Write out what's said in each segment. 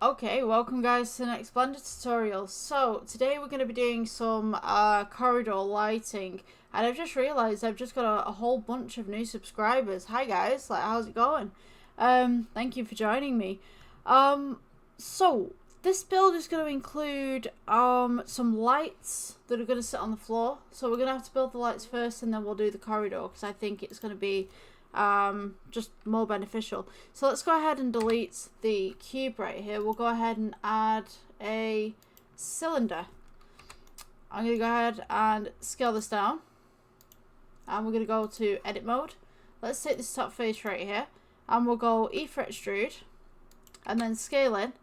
Okay, welcome guys to the next Blender tutorial. So today we're going to be doing some corridor lighting, and I've just realised I've just got a whole bunch of new subscribers. Hi guys, like how's it going? Thank you for joining me. So this build is going to include some lights that are going to sit on the floor. So we're going to have to build the lights first, and then we'll do the corridor because I think it's going to be just more beneficial. So let's go ahead and delete the cube right here. We'll go ahead and add a cylinder. I'm going to go ahead and scale this down, and we're going to go to edit mode. Let's take this top face right here, and we'll go E for extrude, and then scale in,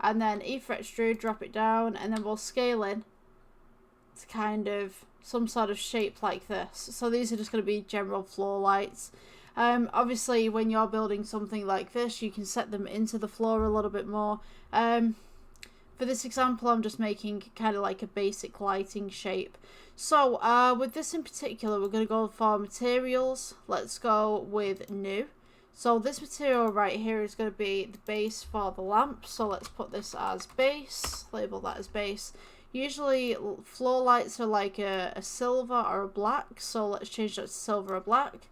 and then E for extrude, drop it down, and then we'll scale in to kind of some sort of shape like this. So these are just going to be general floor lights. Obviously when you're building something like this, you can set them into the floor a little bit more. For this example, I'm just making kind of like a basic lighting shape. So with this in particular, we're going to go for materials. Let's go with new. So this material right here is going to be the base for the lamp. So let's put this as base, label that as base. Usually floor lights are like a silver or a black, so let's change that to silver or black.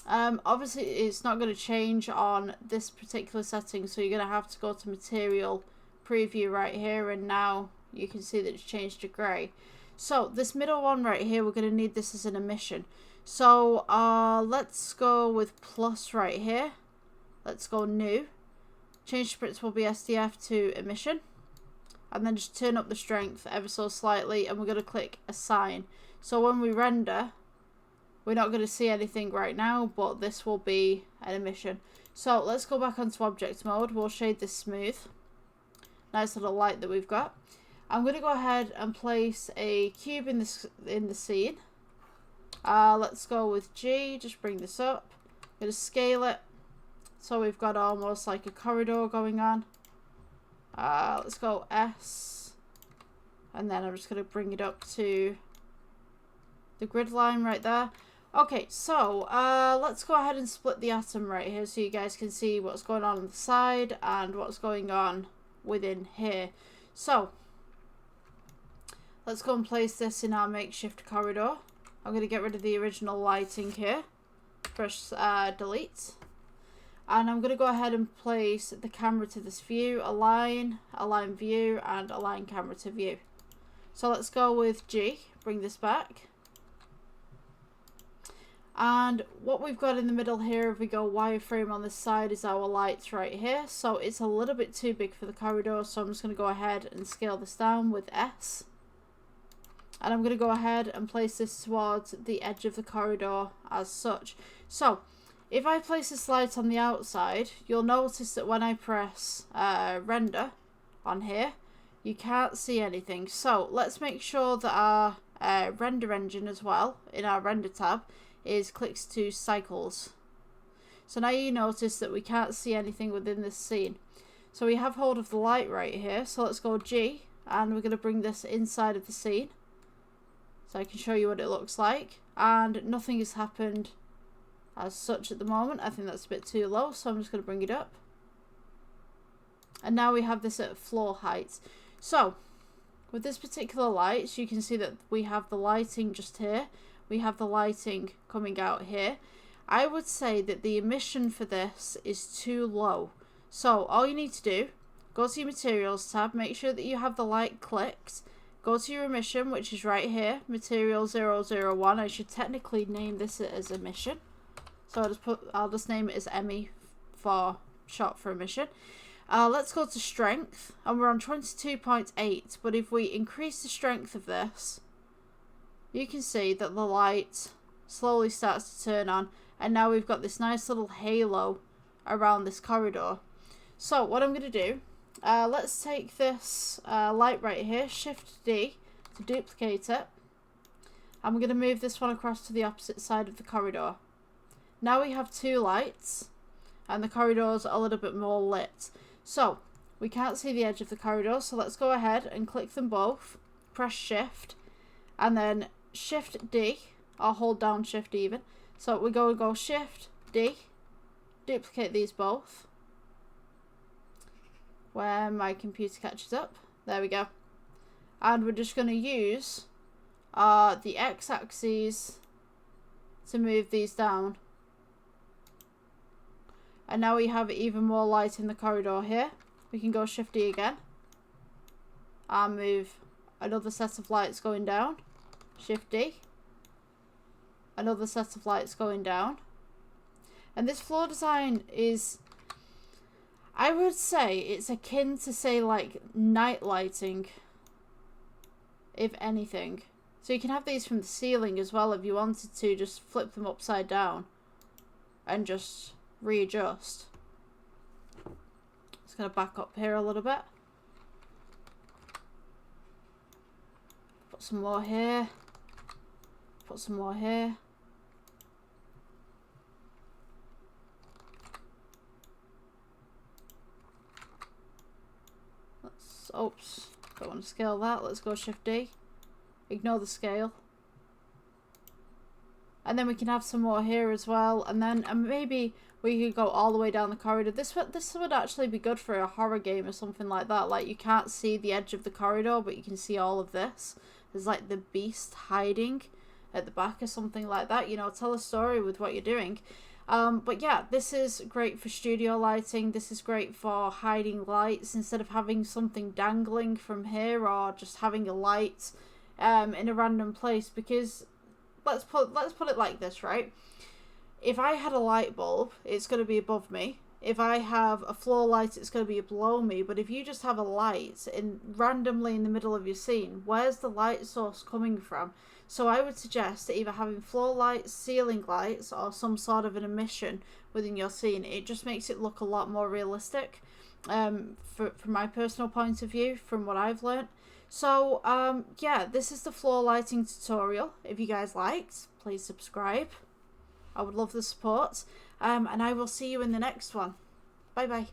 Obviously it's not going to change on this particular setting, so you're going to have to go to material preview right here, and now you can see that it's changed to grey. So this middle one right here, we're going to need this as an emission. So let's go with plus right here. Let's go new. Change the principal BSDF to emission, and then just turn up the strength ever so slightly, and we're going to click assign. So when we render, we're not going to see anything right now, but this will be an emission. So let's go back onto object mode. We'll shade this smooth. Nice little light that we've got. I'm going to go ahead and place a cube in the scene. Let's go with G, just bring this up. I'm going to scale it so we've got almost like a corridor going on. Let's go S, and then I'm just going to bring it up to the grid line right there. Okay, so let's go ahead and split the atom right here so you guys can see what's going on the side and what's going on within here. So let's go and place this in our makeshift corridor. I'm going to get rid of the original lighting here. Press delete. And I'm going to go ahead and place the camera to this view, align view, and align camera to view. So let's go with G, bring this back. And what we've got in the middle here, if we go wireframe on this side, is our lights right here. So it's a little bit too big for the corridor, so I'm just going to go ahead and scale this down with S. And I'm going to go ahead and place this towards the edge of the corridor as such. So if I place this light on the outside, you'll notice that when I press render on here, you can't see anything. So let's make sure that our render engine as well, in our render tab, is clicks to cycles. So now you notice that we can't see anything within this scene. So we have hold of the light right here. So let's go G, and we're going to bring this inside of the scene so I can show you what it looks like. And nothing has happened as such at the moment. I think that's a bit too low, so I'm just going to bring it up. And now we have this at floor height. So with this particular light, you can see that we have the lighting just here. We have the lighting coming out here. I would say that the emission for this is too low. So all you need to do, go to your materials tab, make sure that you have the light clicked. Go to your emission, which is right here, material 001. I should technically name this as emission. So I'll just name it as Emmy for short for emission. Let's go to strength, and we're on 22.8. But if we increase the strength of this, you can see that the light slowly starts to turn on, and now we've got this nice little halo around this corridor. So what I'm going to do, let's take this light right here, Shift D to duplicate it, and we're going to move this one across to the opposite side of the corridor. Now we have two lights, and the corridor's a little bit more lit. So we can't see the edge of the corridor, so let's go ahead and click them both, press Shift, and then Shift D, or hold down Shift even. So we go Shift D, duplicate these both, when my computer catches up. There we go. And we're just going to use the x-axis to move these down. And now we have even more light in the corridor here. We can go Shift D again. And move another set of lights going down. Shift D. Another set of lights going down. And this floor design is, I would say, it's akin to, say, like, night lighting, if anything. So you can have these from the ceiling as well if you wanted to, just flip them upside down and just readjust. Just going to back up here a little bit. Put some more here. Put some more here. Oops, don't want to scale that. Let's go Shift D. Ignore the scale. And then we can have some more here as well. And then maybe we could go all the way down the corridor. This would actually be good for a horror game or something like that. Like, you can't see the edge of the corridor, but you can see all of this. There's like the beast hiding at the back or something like that. You know, tell a story with what you're doing. But yeah, this is great for studio lighting. This is great for hiding lights instead of having something dangling from here, or just having a light in a random place. Because let's put it like this, right? If I had a light bulb, it's going to be above me. If I have a floor light, it's going to be below me. But if you just have a light randomly in the middle of your scene, where's the light source coming from? So I would suggest either having floor lights, ceiling lights, or some sort of an emission within your scene. It just makes it look a lot more realistic, from my personal point of view, from what I've learnt. So yeah, this is the floor lighting tutorial. If you guys liked, please subscribe. I would love the support. And I will see you in the next one. Bye bye.